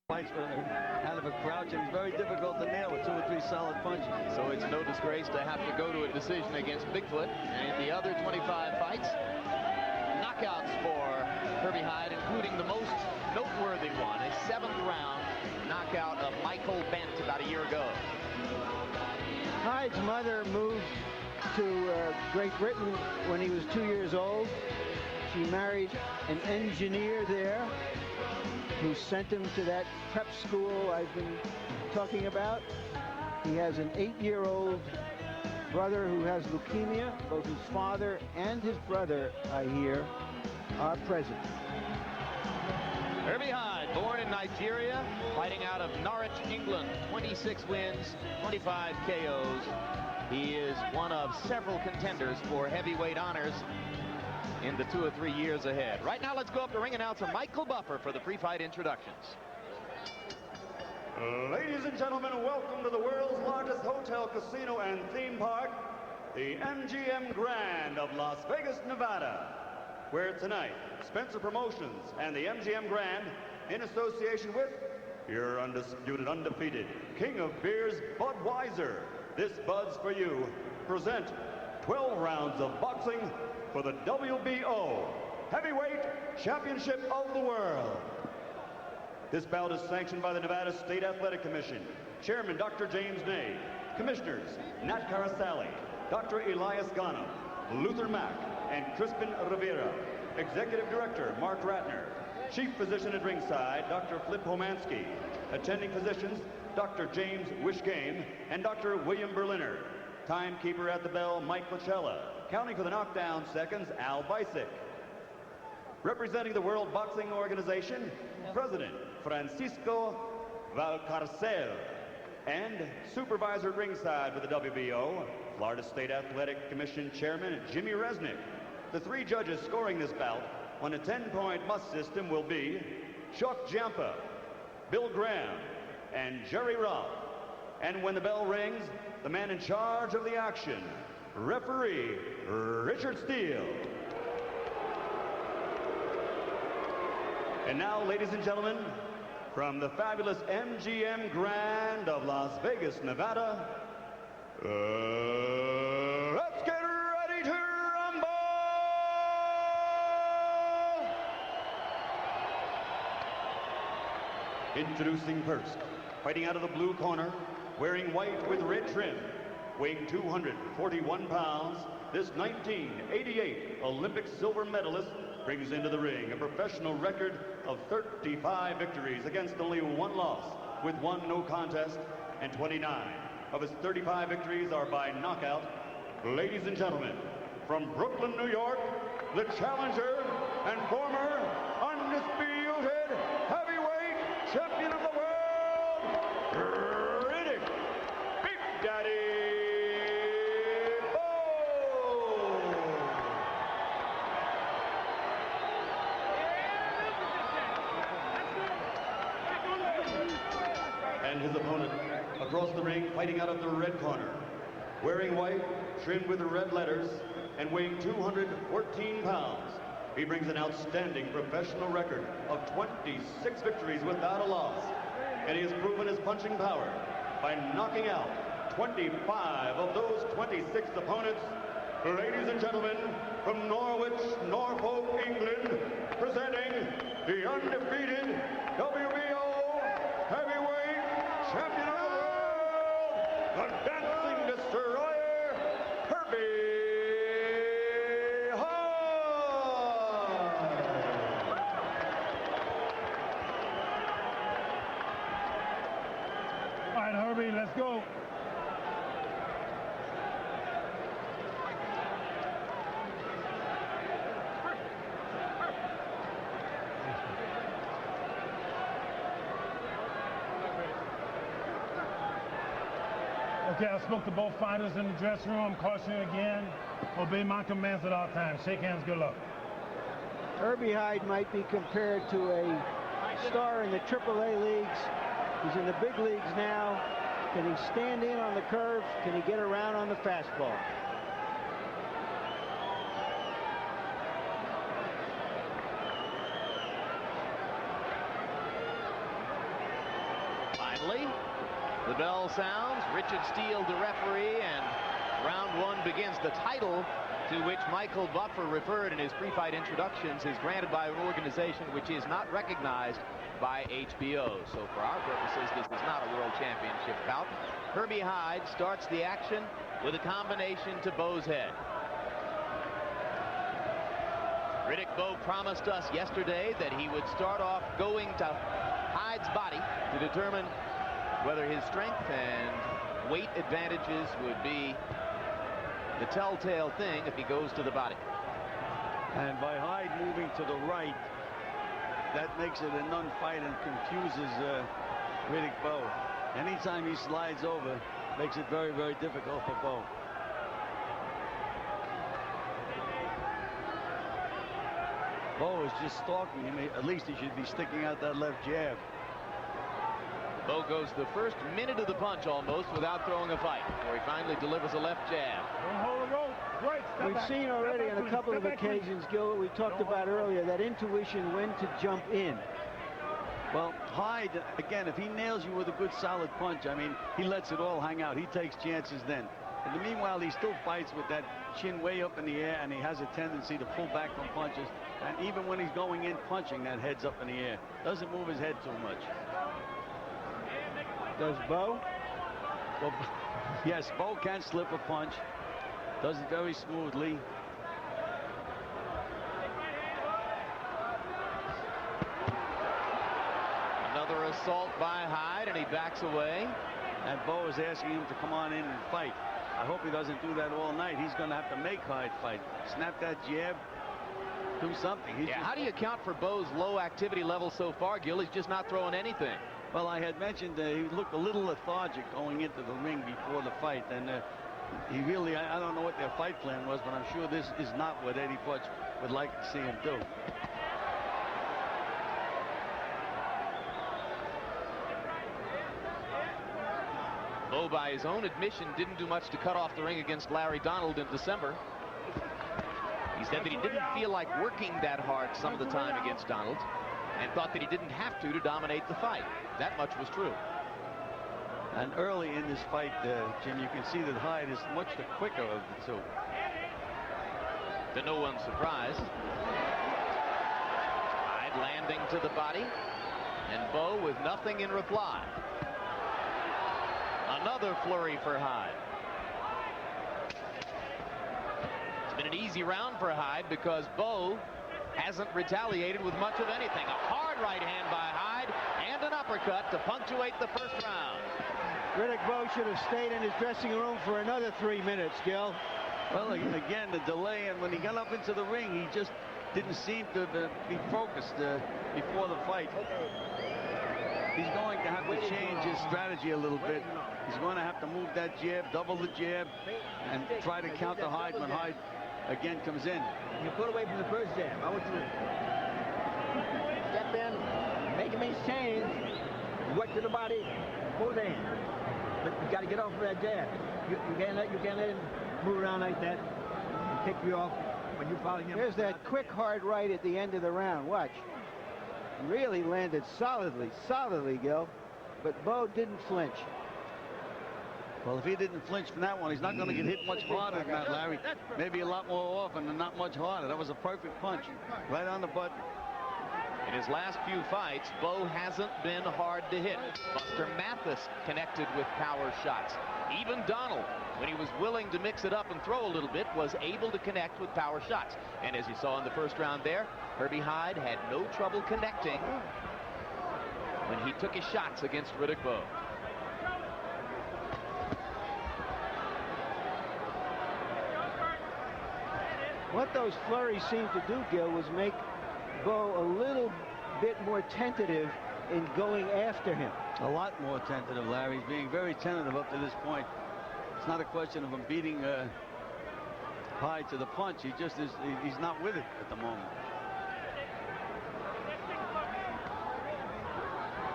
Fights out of a crouch, and he's very difficult to nail with 2 or 3 solid punches. So it's no disgrace to have to go to a decision against Bigfoot. And in the other 25 fights, knockouts for Herbie Hyde, including the most noteworthy one, a 7th round knockout of Michael Bent about a year ago. Hyde's mother moved to Great Britain when he was 2 years old. She married an engineer there who sent him to that prep school I've been talking about. He has an 8-year-old brother who has leukemia. Both his father and his brother, I hear, are present. Herbie Hyde, born in Nigeria, fighting out of Norwich, England. 26 wins, 25 KOs. He is one of several contenders for heavyweight honors in the 2 or 3 years ahead. Right now, let's go up to ring announcer Michael Buffer for the pre-fight introductions. Ladies and gentlemen, welcome to the world's largest hotel, casino, and theme park, the MGM Grand of Las Vegas, Nevada, where tonight, Spencer Promotions and the MGM Grand, in association with your undisputed, undefeated King of Beers, Budweiser, this Bud's for you, present 12 rounds of boxing for the WBO Heavyweight Championship of the World. This bout is sanctioned by the Nevada State Athletic Commission. Chairman Dr. James Ney. Commissioners Nat Carasali, Dr. Elias Ghanem, Luther Mack, and Crispin Rivera. Executive Director Mark Ratner. Chief Physician at ringside, Dr. Flip Homansky. Attending physicians, Dr. James Wishgame and Dr. William Berliner. Timekeeper at the bell, Mike Lachella. Counting for the knockdown seconds, Al Bisick. Representing the World Boxing Organization, President Francisco Valcarcel. And supervisor at ringside for the WBO, Florida State Athletic Commission Chairman Jimmy Resnick. The 3 judges scoring this bout on a 10-point must system will be Chuck Jampa, Bill Graham, and Jerry Roth. And when the bell rings, the man in charge of the action, referee Richard Steele. And now, ladies and gentlemen, from the fabulous MGM Grand of Las Vegas, Nevada, let's get ready to rumble! Introducing first, fighting out of the blue corner, wearing white with red trim, weighing 241 pounds, this 1988 Olympic silver medalist brings into the ring a professional record of 35 victories against only 1 loss, with 1 no contest, and 29 of his 35 victories are by knockout. Ladies and gentlemen, from Brooklyn, New York, the challenger and former undisputed heavyweight champion of the world, Riddick, Big Daddy Bowe. And his opponent across the ring, fighting out of the red corner, wearing white, trimmed with red letters, and weighing 214 pounds. He brings an outstanding professional record of 26 victories without a loss, and he has proven his punching power by knocking out 25 of those 26 opponents. Ladies and gentlemen, from Norwich, Norfolk, England, presenting the undefeated WBO Heavyweight Champion of the World, the Dancing Destroyer, Herbie Hyde. All right, Herbie, let's go. Okay, I spoke to both fighters in the dressing room. Caution again. Obey my commands at all times. Shake hands. Good luck. Herbie Hyde might be compared to a star in the AAA leagues. He's in the big leagues now. Can he stand in on the curve? Can he get around on the fastball? Finally, the bell sounds. Richard Steele, the referee, and round one begins. The title to which Michael Buffer referred in his pre-fight introductions is granted by an organization which is not recognized by HBO. So for our purposes, this is not a world championship bout. Herbie Hyde starts the action with a combination to Bowe's head. Riddick Bowe promised us yesterday that he would start off going to Hyde's body to determine whether his strength and weight advantages would be the telltale thing if he goes to the body. And by Hyde moving to the right, that makes it a non-fight and confuses Riddick Bowe. Anytime he slides over, makes it very, very difficult for Bowe. Bowe is just stalking him. At least he should be sticking out that left jab. Bowe goes the first minute of the punch almost without throwing a fight, before he finally delivers a left jab. Don't hold the rope. Break. We've seen already on a couple of occasions, Gil, we talked about earlier, that intuition when to jump in. Well, Hyde, again, if he nails you with a good solid punch, I mean, he lets it all hang out. He takes chances then. In the meanwhile, he still fights with that chin way up in the air, and he has a tendency to pull back from punches. And even when he's going in punching, that head's up in the air. Doesn't move his head too much. Does Bowe? Well, yes, Bowe can slip a punch. Does it very smoothly. Another assault by Hyde, and he backs away. And Bowe is asking him to come on in and fight. I hope he doesn't do that all night. He's going to have to make Hyde fight. Snap that jab. Do something. How do you account for Bowe's low activity level so far, Gil? He's just not throwing anything. Well, I had mentioned he looked a little lethargic going into the ring before the fight. And he really, I don't know what their fight plan was, but I'm sure this is not what Eddie Butch would like to see him do. Bowe, by his own admission, didn't do much to cut off the ring against Larry Donald in December. He said that he didn't feel like working that hard some of the time against Donald, and thought that he didn't have to dominate the fight. That much was true. And early in this fight, Jim, you can see that Hyde is much the quicker of the two. To no one's surprise, Hyde landing to the body, and Bowe with nothing in reply. Another flurry for Hyde. It's been an easy round for Hyde because Bowe hasn't retaliated with much of anything. A hard right hand by Hyde and an uppercut to punctuate the first round. Riddick Bowe should have stayed in his dressing room for another 3 minutes, Gil. Well, again, the delay, and when he got up into the ring, he just didn't seem to be focused before the fight. He's going to have to change his strategy a little bit. He's going to have to move that jab, double the jab, and try to counter Hyde when Hyde again comes in. You pull away from the first jab. I want you to step in, make him exchange, work to the body, both hands. But you got to get off of that jab. You can't let him move around like that and kick you off when you follow him. There's that quick hard right at the end of the round. Watch. Really landed solidly, Gil. But Bowe didn't flinch. Well, if he didn't flinch from that one, he's not going to get hit much harder than that, Larry. Maybe a lot more often and not much harder. That was a perfect punch right on the button. In his last few fights, Bowe hasn't been hard to hit. Buster Mathis connected with power shots. Even Donald, when he was willing to mix it up and throw a little bit, was able to connect with power shots. And as you saw in the first round there, Herbie Hyde had no trouble connecting when he took his shots against Riddick Bowe. What those flurries seemed to do, Gil, was make Bowe a little bit more tentative in going after him. A lot more tentative, Larry. He's being very tentative up to this point. It's not a question of him beating Hyde to the punch. He just is, he's not with it at the moment.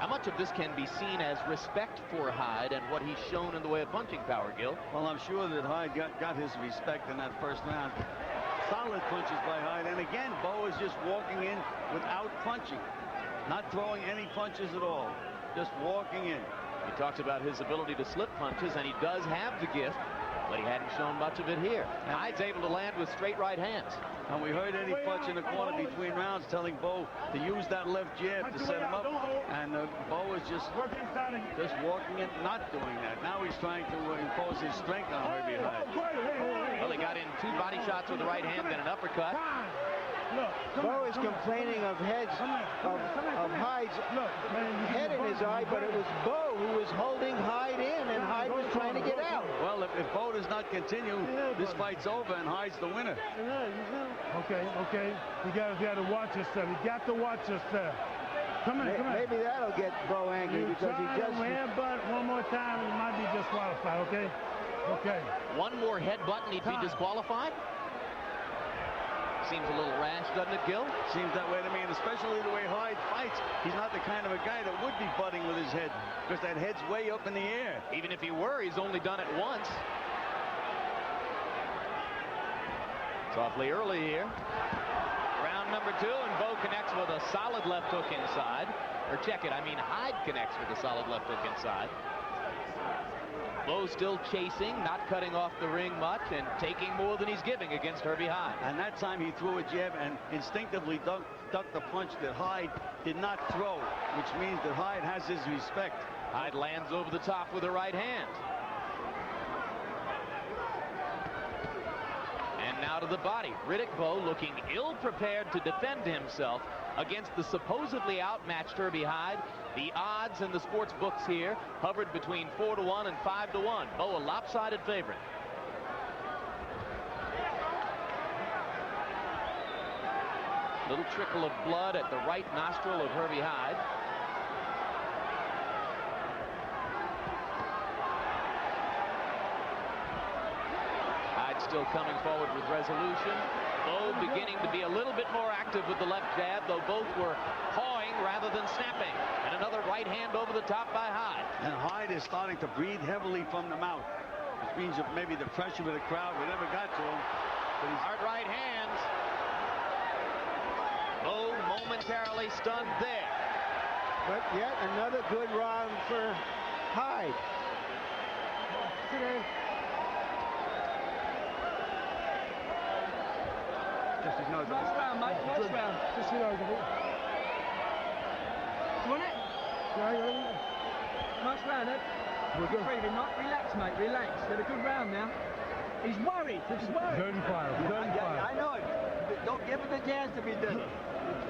How much of this can be seen as respect for Hyde and what he's shown in the way of punching power, Gil? Well, I'm sure that Hyde got his respect in that first round. Solid punches by Hyde, and again, Bowe is just walking in without punching, not throwing any punches at all. just walking in. He talks about his ability to slip punches, and he does have the gift, but he hadn't shown much of it here. Hyde's able to land with straight right hands. And we heard Eddie Futch in the corner between rounds telling Bowe to use that left jab to set him up. And Bowe is just walking in, not doing that. Now he's trying to impose his strength on Herbie Hyde. Well, he got in 2 body shots with the right hand, then an uppercut. Bowe is complaining of Hyde's head in his eye, but it was Bowe who was holding Hyde in, and Hyde was trying to get out. Well, if Bowe does not continue, this fight's over and Hyde's the winner. Okay. You got to watch yourself. You got to watch yourself. Come on. Maybe that'll get Bowe angry because he just... headbutt one more time, and he might be disqualified, okay? Okay. One more headbutt and he'd be disqualified? Seems a little rash, doesn't it, Gil? Seems that way to me, and especially the way Hyde fights. He's not the kind of a guy that would be butting with his head, because that head's way up in the air. Even if he were, he's only done it once. It's awfully early here. Round number 2, and Bowe connects with a solid left hook inside. Or check it, I mean Hyde connects with a solid left hook inside. Bowe still chasing, not cutting off the ring much, and taking more than he's giving against Herbie Hyde. And that time he threw a jab and instinctively ducked the punch that Hyde did not throw, which means that Hyde has his respect. Hyde lands over the top with a right hand. And now to the body. Riddick Bowe looking ill-prepared to defend himself against the supposedly outmatched Herbie Hyde. The odds in the sports books here hovered between 4-1 and 5-1. Bowe a lopsided favorite. Little trickle of blood at the right nostril of Herbie Hyde. Hyde still coming forward with resolution. Bowe beginning to be a little bit more active with the left jab, though both were pawing rather than snapping. And another right hand over the top by Hyde. And Hyde is starting to breathe heavily from the mouth, which means that maybe the pressure of the crowd would never got to him. But he's hard right hands. Bowe momentarily stunned there. But yet another good round for Hyde. Just his nose. Nice round, mate. Nice round. Just his nose. You want it? Nice round, eh? Keep breathing, Mike. Relax, mate. Relax. Had a good round now. He's worried. He's worried. 35. I know it. Don't give him the chance to be done.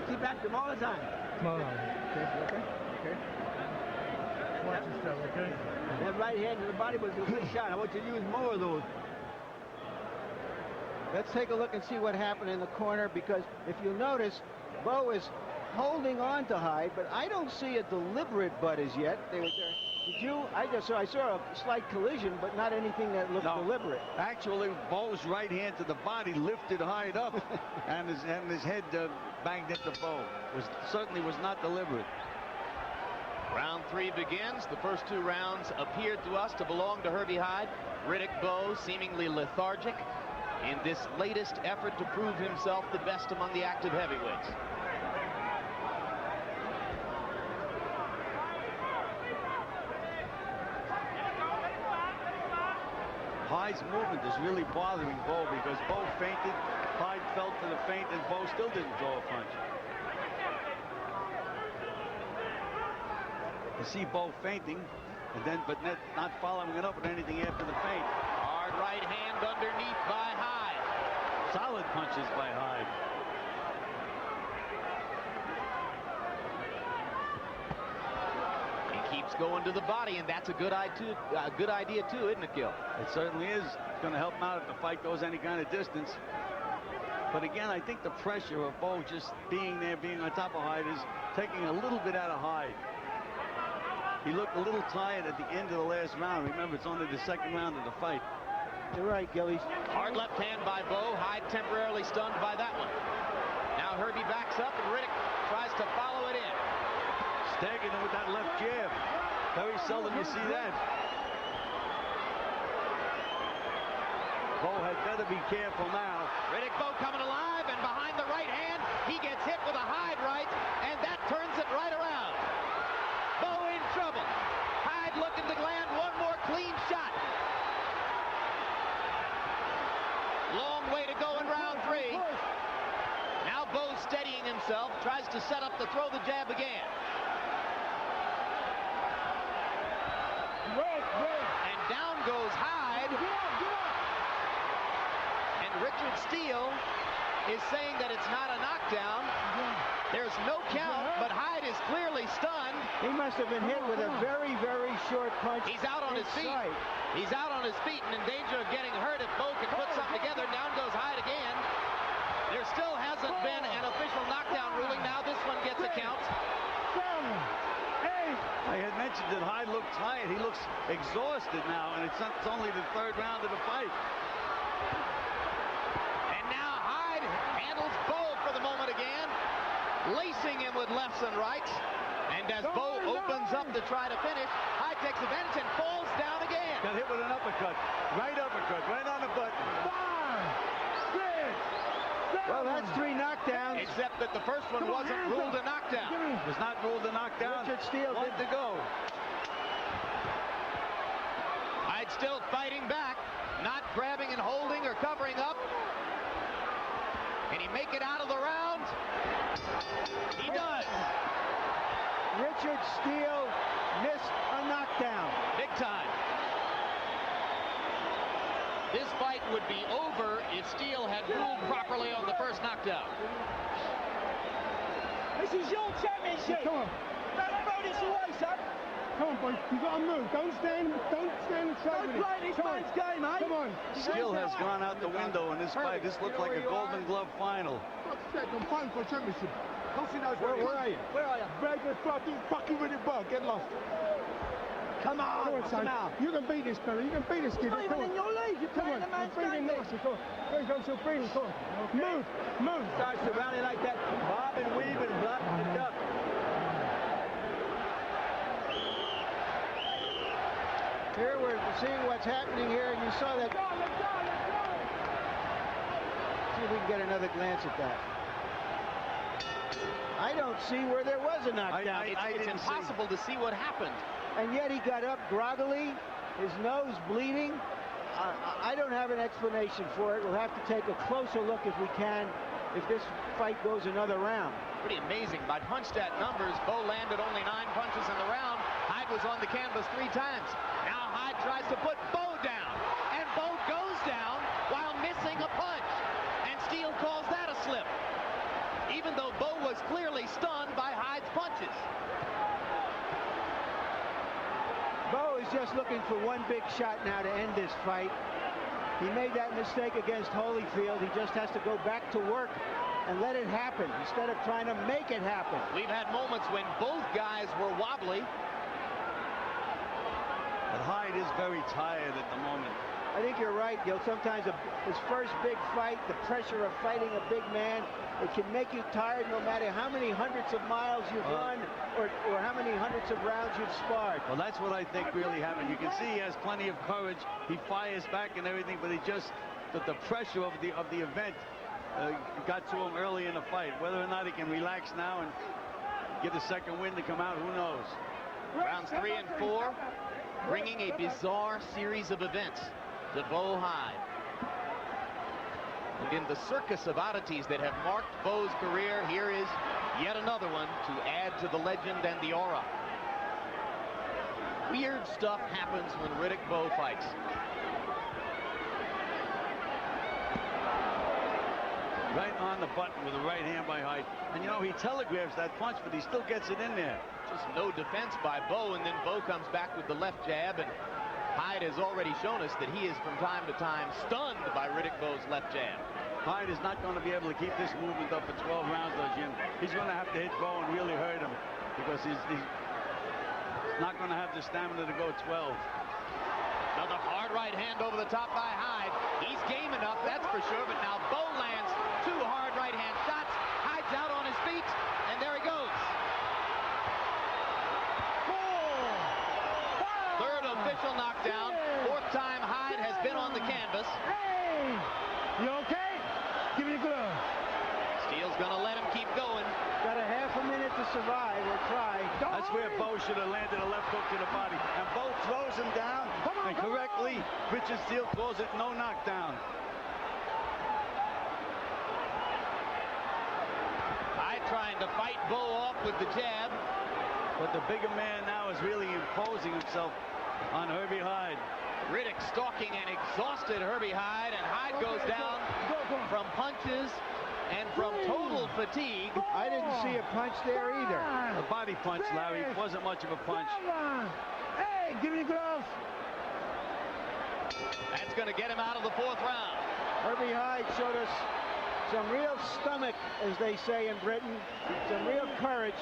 Keep after him all the time. Okay. Watch yourself, okay? That right hand to the body was a good shot. I want you to use more of those. Let's take a look and see what happened in the corner, because if you notice, Bowe is holding on to Hyde, but I don't see a deliberate butt as yet. Did you? I saw a slight collision, but not anything that looked deliberate. Actually, Bowe's right hand to the body lifted Hyde up, and his head banged into Bowe. Certainly was not deliberate. Round 3 begins. The first 2 rounds appeared to us to belong to Herbie Hyde. Riddick Bowe seemingly lethargic in this latest effort to prove himself the best among the active heavyweights. Hyde's movement is really bothering Bowe, because Bowe fainted, Hyde fell to the feint, and Bowe still didn't throw a punch. You see Bowe fainting, but not following it up with anything after the feint. Hard right hand underneath by Hyde. Solid punches by Hyde. He keeps going to the body, and that's a good idea too, isn't it, Gil? It certainly is. It's going to help him out if the fight goes any kind of distance. But again, I think the pressure of Bowe just being there, being on top of Hyde, is taking a little bit out of Hyde. He looked a little tired at the end of the last round. Remember, it's only the second round of the fight. You're right, Gillies. Hard left hand by Bowe. Hyde temporarily stunned by that one. Now Herbie backs up, and Riddick tries to follow it in. Staggering him with that left jab. Very seldom you see that. Bowe had better be careful now. Riddick Bowe coming alive, and behind the right hand, he gets hit with a Hyde right, and that turns it right around. Bowe in trouble. go in round 3. Now Bowe steadying himself, tries to set up to throw the jab again. And down goes Hyde. And Richard Steele is saying that it's not a knockdown. There's no count, but Hyde is clearly stunned. He must have been hit with a very, very short punch. He's out on his feet. He's out on his feet and in danger of getting hurt if Bowe can put something together. Down goes Hyde again. There still hasn't been an official knockdown ruling. Now this one gets a count. I had mentioned that Hyde looked tired. He looks exhausted now, and it's only the 3rd round of the fight. And now Hyde handles Bowe for the moment again, lacing him with lefts and rights. And as Bowe opens up to try to finish, Hyde takes advantage and falls down again. Got hit with an uppercut. Right uppercut, right on the button. Well, that's 3 knockdowns. Except that the first one wasn't ruled a knockdown. It was not ruled a knockdown. Richard Steele One to go. Hyde still fighting back, not grabbing and holding or covering up. Can he make it out of the round? He does. Richard Steele missed a knockdown. Big time. This fight would be over if Steele had ruled properly on the first knockdown. This is your championship. Come on. Don't throw this away, son. Come on, boys. You got to move. Don't stand and try with it. Don't play this man's game, eh? Come on. Skill has gone out the window in this fight. This looks like a Golden Glove final. I'm fighting for a championship. Where are you? Where are you? Break the fucking Riddick Bowe. Get lost. Come on, Come on, son. You can beat this fella. You can beat this kid. Not even in your league. You're Come playing on. the man's Bring him game. nicely. Come on. Bring him to bring him. Come on. Move. Move. Starts to rally like that. Bob and weave and block and duck. Here we're seeing what's happening here, and you saw that. See if we can get another glance at that. I don't see where there was a knockdown. It's impossible to see what happened. And yet he got up groggily, his nose bleeding. I don't have an explanation for it. We'll have to take a closer look if we can, if this fight goes another round. Pretty amazing. By punch stat numbers, Bowe landed only 9 punches in the round. Hyde was on the canvas 3 times. Now Hyde tries to put Bowe down, and Bowe goes down while missing a punch. And Steele calls that a slip, even though Bowe was clearly stunned by Hyde's punches. Bowe is just looking for one big shot now to end this fight. He made that mistake against Holyfield. He just has to go back to work and let it happen instead of trying to make it happen. We've had moments when both guys were wobbly. But Hyde is very tired at the moment. I think you're right, Gil. Sometimes his first big fight, the pressure of fighting a big man, it can make you tired no matter how many hundreds of miles you've run or how many hundreds of rounds you've sparred. Well, that's what I think really happened. You can see he has plenty of courage. He fires back and everything, but he just, the pressure of the event got to him early in the fight. Whether or not he can relax now and get the second win to come out, who knows? Rounds 3 and 4, bringing a bizarre series of events to Bowe Hyde. And in the circus of oddities that have marked Bowe's career, here is yet another one to add to the legend and the aura. Weird stuff happens when Riddick Bowe fights. Right on the button with the right hand by Hyde. And you know, he telegraphs that punch, but he still gets it in there. Just no defense by Bowe, and then Bowe comes back with the left jab, and Hyde has already shown us that he is from time to time stunned by Riddick Bowe's left jab. Hyde is not going to be able to keep this movement up for 12 rounds, though, Jim. He's going to have to hit Bowe and really hurt him because he's not going to have the stamina to go 12. Another hard right hand over the top by Hyde. He's game enough, that's for sure, but now Bowe lands 2 hard right hand shots. Hyde's out on his feet, and there he goes. 3rd official knockdown. 4th time Hyde has been on the canvas. Hey! You okay? Give me a glove. Steele's going to let him keep going. Got a half a minute to survive or try. That's where Bowe should have landed a left hook to the body. And Bowe throws him down. And correctly, Richard Steele calls it no knockdown. trying to fight Bowe off with the jab. But the bigger man now is really imposing himself on Herbie Hyde. Riddick stalking and exhausted Herbie Hyde, and Hyde goes down from punches and from total fatigue. I didn't see a punch there either. A body punch, Larry. It wasn't much of a punch. Hey, give me the gloves. That's going to get him out of the 4th round. Herbie Hyde showed us some real stomach, as they say in Britain, some real courage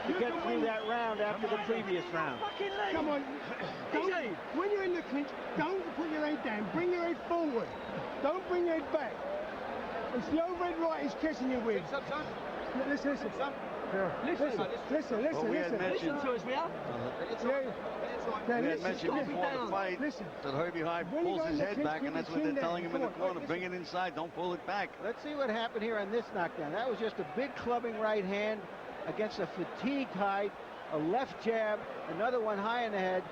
to get through that round after the previous round. Come on. Don't, when you're in the clinch, don't put your head down. Bring your head forward. Don't bring your head back. It's the overhead right he's catching you with. Listen. Listen. Well, we had mentioned, to us, we had mentioned before the fight that Herbie Hyde pulls his head back, and that's what they're telling him in the corner. Bring it inside. Don't pull it back. Let's see what happened here on this knockdown. That was just a big clubbing right hand against a fatigued Hyde, a left jab, another one high in the head.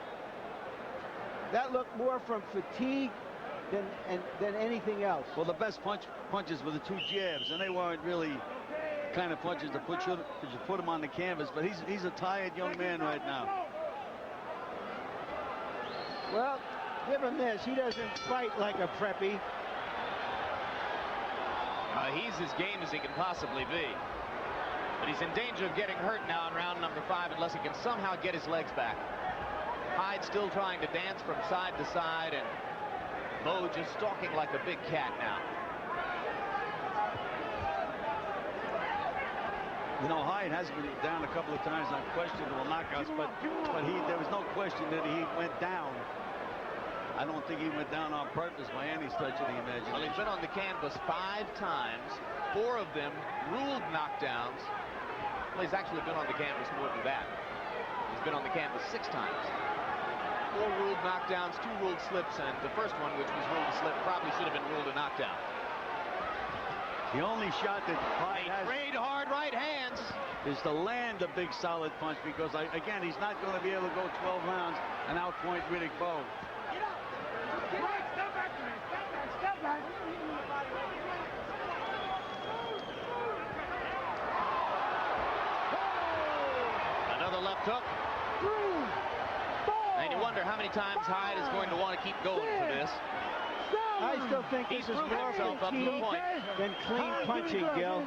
That looked more from fatigue than anything else. Well, the best punches were the 2 jabs, and they weren't really kind of punches to put him on the canvas. But he's a tired young man right now. Well, give him this. He doesn't fight like a preppy. He's as game as he can possibly be. But he's in danger of getting hurt now in round number 5 unless he can somehow get his legs back. Hyde still trying to dance from side to side, and Bowe just stalking like a big cat now. You know, Hyde has been down a couple of times on questionable knockouts, but there was no question that he went down. I don't think he went down on purpose by any stretch of the imagination. Well, he's been on the canvas 5 times, 4 of them ruled knockdowns. Well, he's actually been on the canvas more than that. He's been on the canvas 6 times. 4 ruled knockdowns, 2 ruled slips, and the first one, which was ruled a slip, probably should have been ruled a knockdown. The only shot that Hyde has Great hard right hands is to land a big solid punch, because again, he's not going to be able to go 12 rounds and outpoint Riddick Bowe. Step back. Another left hook. 3, 4. And you wonder how many times Hyde is going to want to keep going for this. I still think this is proven more himself up to the fatigue point. than clean punching, Gil.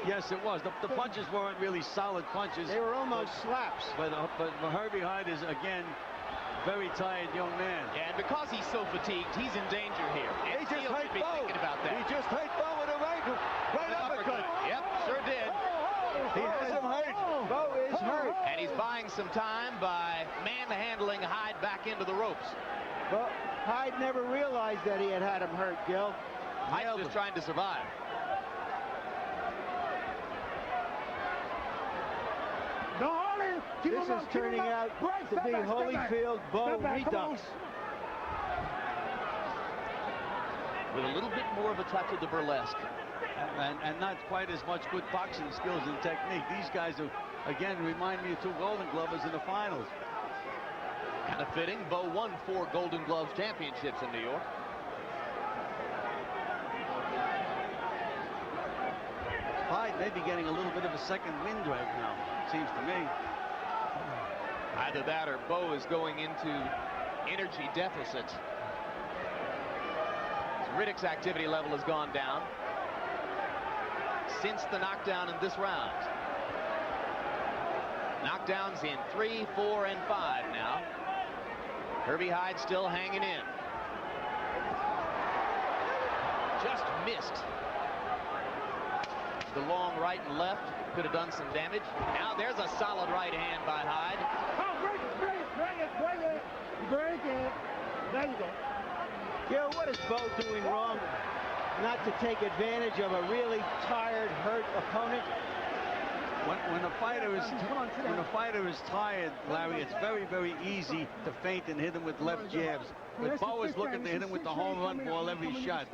Yes, it was. The punches weren't really solid punches. They were almost slaps. But Herbie Hyde is, again, very tired young man. Yeah, and because he's so fatigued, he's in danger here. And He just Steele hit should be Bowe. thinking about that. He just hit Bowe with a right uppercut. Yep, sure did. He has him hurt. Bowe is hurt. And he's buying some time by manhandling Hyde back into the ropes. But Hyde never realized that he had him hurt, Gil. Hyde's just trying to survive. This is turning out to be Holyfield Bowe redux. With a little bit more of a touch of the burlesque. And not quite as much good boxing skills and technique. These guys, again, remind me of 2 Golden Glovers in the finals. Kind of fitting. Bowe won 4 Golden Gloves championships in New York. Hyde may be getting a little bit of a second wind right now, it seems to me. Either that or Bowe is going into energy deficits. Riddick's activity level has gone down since the knockdown in this round. Knockdowns in 3, 4, and 5 now. Herbie Hyde still hanging in. Just missed. The long right and left could have done some damage. Now there's a solid right hand by Hyde. Oh, break it. There you go. Gil, what is Bowe doing wrong not to take advantage of a really tired, hurt opponent? When a fighter is tired, Larry, it's very, very easy to feint and hit him with left jabs. But Bowe is looking to hit him with the home run ball every shot.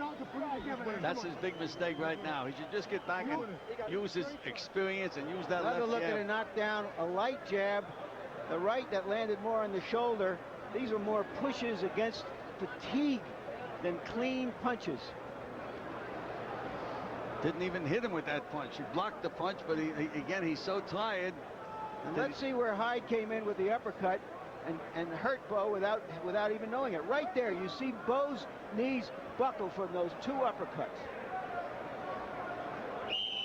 That's his big mistake right now. He should just get back and use his experience and use that left Another look jab. at a knockdown, a light jab, the right that landed more on the shoulder. These are more pushes against fatigue than clean punches. Didn't even hit him with that punch. He blocked the punch, but again, he's so tired. And let's see where Hyde came in with the uppercut and hurt Bowe without even knowing it. Right there, you see Bowe's knees buckle from those 2 uppercuts.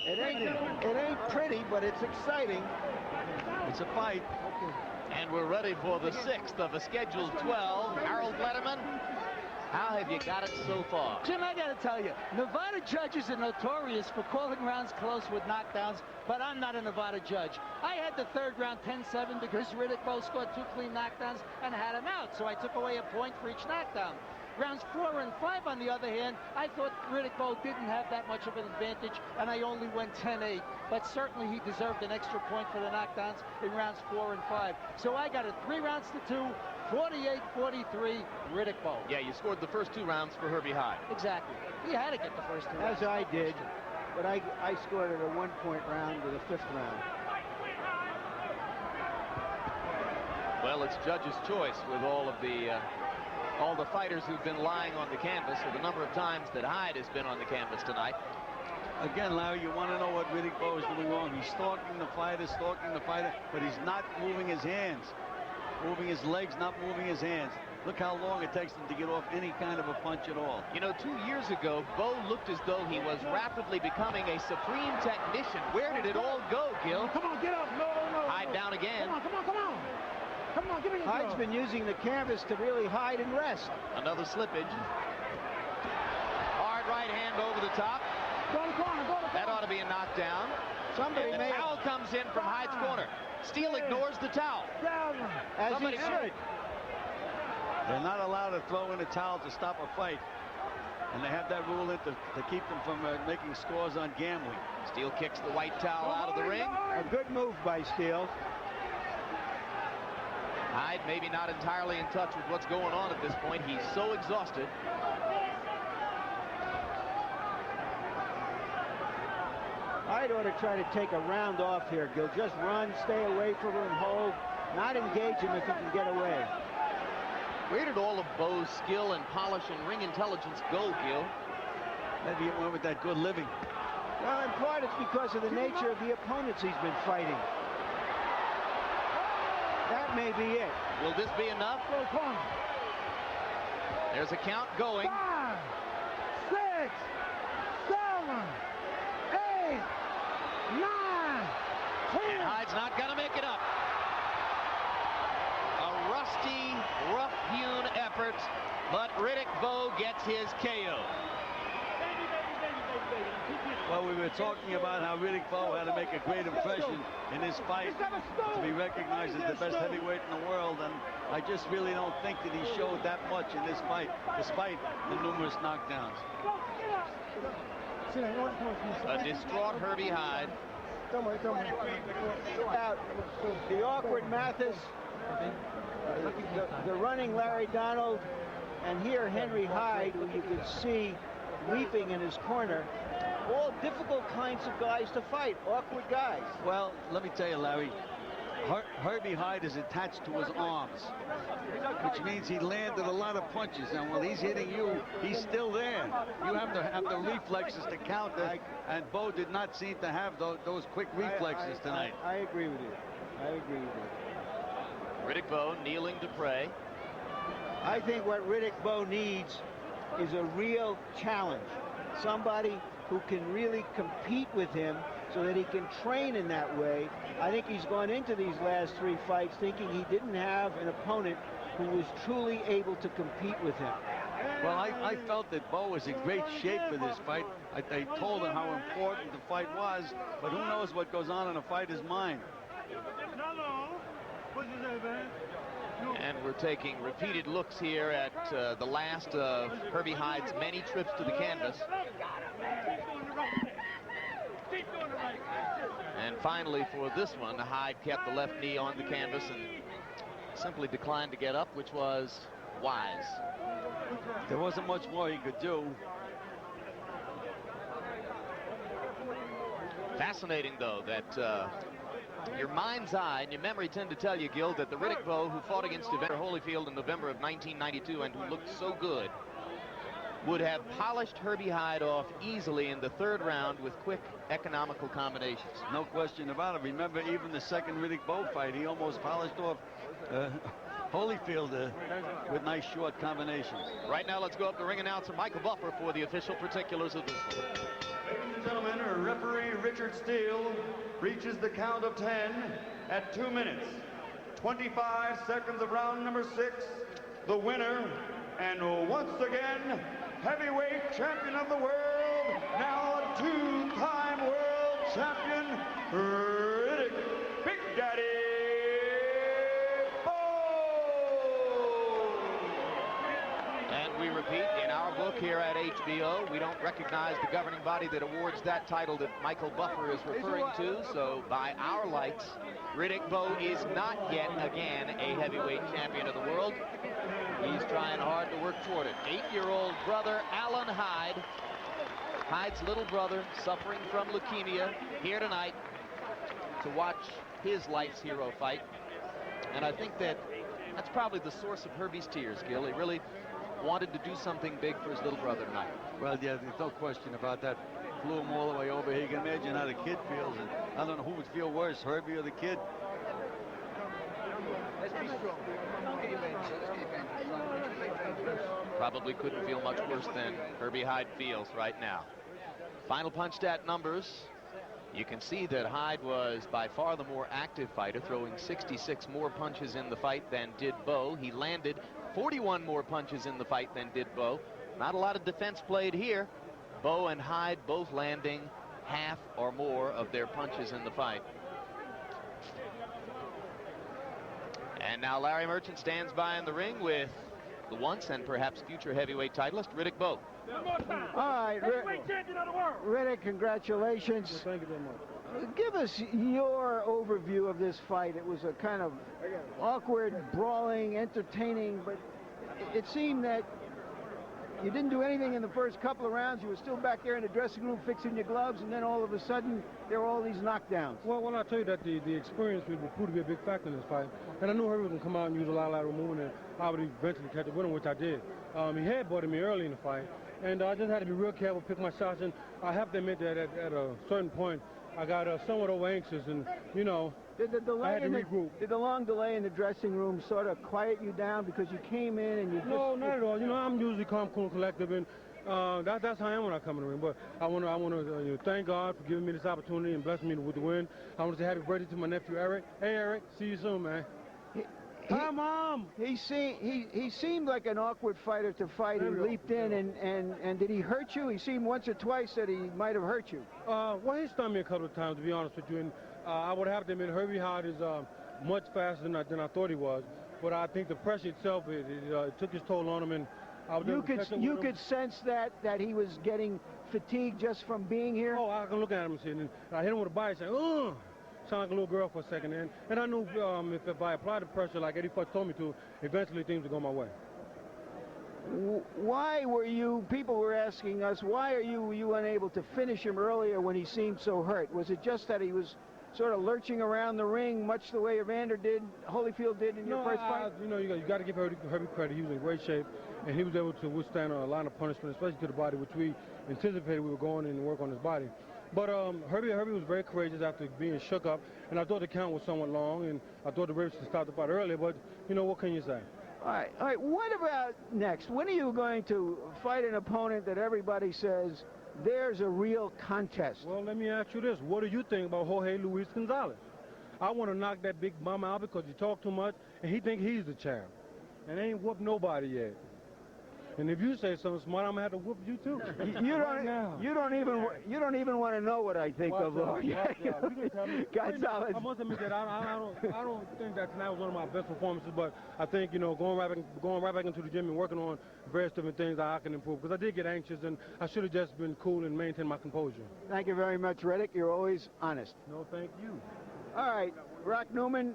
It ain't pretty, but it's exciting. It's a fight. Okay. And we're ready for the 6th of a scheduled 12. Harold Letterman, how have you got it so far? Jim, I got to tell you, Nevada judges are notorious for calling rounds close with knockdowns, but I'm not a Nevada judge. I had the 3rd round 10-7 because Riddick Bowe scored 2 clean knockdowns and had him out, so I took away a point for each knockdown. Rounds 4 and 5, on the other hand, I thought Riddick Bowe didn't have that much of an advantage, and I only went 10-8. But certainly he deserved an extra point for the knockdowns in rounds 4 and 5. So I got it 3 rounds to 2, 48-43, Riddick Bowe. Yeah, you scored the first 2 rounds for Herbie Hyde. Exactly. He had to get the first 2 rounds. As I did, but I scored it a 1-point round with a 5th round. Well, it's judge's choice with all the fighters who've been lying on the canvas, or the number of times that Hyde has been on the canvas tonight. Again, Larry, you want to know what Riddick Bowe is doing wrong. He's stalking the fighter, but he's not moving his hands. Moving his legs, not moving his hands. Look how long it takes him to get off any kind of a punch at all. You know, 2 years ago, Bowe looked as though he was rapidly becoming a supreme technician. Where did it all go, Gil? Come on, get up. No. Hyde down again. Come on. Come on, give me your Hyde's been using the canvas to really hide and rest. Another slippage. Hard right hand over the top. Go to the corner. That ought to be a knockdown. Somebody And may the towel comes in from Hyde's corner. Steele ignores the towel. as Somebody he should. They're not allowed to throw in a towel to stop a fight. And they have that rule in to keep them from making scores on gambling. Steele kicks the white towel out of the ring. A good move by Steele. Hyde maybe not entirely in touch with what's going on at this point. He's so exhausted. Hyde ought to try to take a round off here, Gil. Just run, stay away from him, hold, not engage him if he can get away. Where did all of Bowe's skill and polish and ring intelligence go, Gil? Maybe it went with that good living. Well, in part it's because of the nature of the opponents he's been fighting. That may be it. Will this be enough? There's a count going. 5, 6, 7, 8, 9, 10. And Hyde's not going to make it up. A rusty, rough-hewn effort, but Riddick Bowe gets his KO. Well, we were talking about how Riddick Bowe had to make a great impression in this fight to be recognized as the best heavyweight in the world, and I just really don't think that he showed that much in this fight, despite the numerous knockdowns. A distraught Herbie Hyde. Out the awkward Mathis, the running Larry Donald, and here Henry Hyde, who you can see weeping in his corner. All difficult kinds of guys to fight, awkward guys. Well, let me tell you, Larry, Herbie Hyde is attached to his arms, which means he landed a lot of punches, and while he's hitting you, he's still there. You have to have the reflexes to counter, and Bowe did not seem to have those quick reflexes tonight. I agree with you. Riddick Bowe kneeling to pray. I think what Riddick Bowe needs is a real challenge. Somebody who can really compete with him so that he can train in that way. I think he's gone into these last 3 fights thinking he didn't have an opponent who was truly able to compete with him. Well, I felt that Bowe was in great shape for this fight. I told him how important the fight was, but who knows what goes on in a fighter's mind. And we're taking repeated looks here at the last of Herbie Hyde's many trips to the canvas. And finally, for this one, Hyde kept the left knee on the canvas and simply declined to get up, which was wise. There wasn't much more he could do. Fascinating, though, that your mind's eye and your memory tend to tell you, Gil, that the Riddick Bowe who fought against Evander Holyfield in November of 1992 and who looked so good would have polished Herbie Hyde off easily in the third round with quick, economical combinations. No question about it. Remember, even the second Riddick Bowe fight, he almost polished off Holyfield with nice short combinations. Right now, let's go up to ring announcer Michael Buffer for the official particulars of this one. Ladies and gentlemen, referee Richard Steele reaches the count of 10 at 2 minutes, 25 seconds of round number 6. The winner, and once again, heavyweight champion of the world, now a two-time world champion, Riddick Big Daddy Bowe. And we repeat, in our book here at HBO, we don't recognize the governing body that awards that title that Michael Buffer is referring to, so by our lights, Riddick Bowe is not yet again a heavyweight champion of the world. He's trying hard to work toward it. 8-year-old brother Alan Hyde, Hyde's little brother, suffering from leukemia, here tonight to watch his life's hero fight. And I think that's probably the source of Herbie's tears, Gil. He really wanted to do something big for his little brother tonight. Well, yeah, there's no question about that. Flew him all the way over here. You can imagine how the kid feels. And I don't know who would feel worse, Herbie or the kid. Let's be strong. Probably couldn't feel much worse than Herbie Hyde feels right now. Final punch stat numbers. You can see that Hyde was by far the more active fighter, throwing 66 more punches in the fight than did Bowe. He landed 41 more punches in the fight than did Bowe. Not a lot of defense played here. Bowe and Hyde both landing half or more of their punches in the fight. And now Larry Merchant stands by in the ring with the once and perhaps future heavyweight titleist, Riddick Bowe. All right, Riddick, congratulations. Thank you very much. Give us your overview of this fight. It was a kind of awkward, brawling, entertaining, but it seemed that you didn't do anything in the first couple of rounds. You were still back there in the dressing room fixing your gloves, and then all of a sudden, there were all these knockdowns. Well, I tell you that the experience would prove to be a big factor in this fight. And I knew Herbie was going to come out and use a lot of lateral movement, and I would eventually catch a winner, which I did. He headbutted me early in the fight, and I just had to be real careful, pick my shots, and I have to admit that at a certain point, I got somewhat over anxious, and, you know, I had to regroup. Did the long delay in the dressing room sort of quiet you down because you came in and you just... No, not at all. You know, I'm usually calm, cool, and collective, and that's how I am when I come in the ring. But I want to thank God for giving me this opportunity and blessing me with the win. I want to say happy birthday to my nephew, Eric. Hey, Eric, see you soon, man. Hi, Mom. He seemed like an awkward fighter to fight. He leaped in, and did he hurt you? He seemed once or twice that he might have hurt you. Well, he stunned me a couple of times, to be honest with you. And I would have to admit, Herbie Hyde is much faster than I thought he was. But I think the pressure itself, it took its toll on him. And you could sense that he was getting fatigued just from being here? Oh, I can look at him and see. And I hit him with a body saying, ugh. Sound like a little girl for a second. And I knew if I applied the pressure like Eddie Futch told me to, eventually things would go my way. Why were you, people were asking us, why are you unable to finish him earlier when he seemed so hurt? Was it just that he was sort of lurching around the ring, much the way Evander did, Holyfield did in your first fight? You know, you got to give Herbie credit. He was in great shape, and he was able to withstand a line of punishment, especially to the body, which we anticipated we were going in and work on his body. But Herbie was very courageous after being shook up, and I thought the count was somewhat long, and I thought the referee should stop the fight earlier, but, you know, what can you say? All right, what about next? When are you going to fight an opponent that everybody says, there's a real contest? Well, let me ask you this. What do you think about Jorge Luis Gonzalez? I want to knock that big bum out because he talk too much, and he think he's the champ, and ain't whooped nobody yet. And if you say something smart, I'm gonna have to whoop you too. You don't even want to know what I think of Gonzalez. I must admit that I don't think that tonight was one of my best performances, but I think, you know, going right back into the gym and working on various different things that I can improve, because I did get anxious and I should have just been cool and maintained my composure. Thank you very much, Riddick. You're always honest. No, thank you. All right, Rock Newman.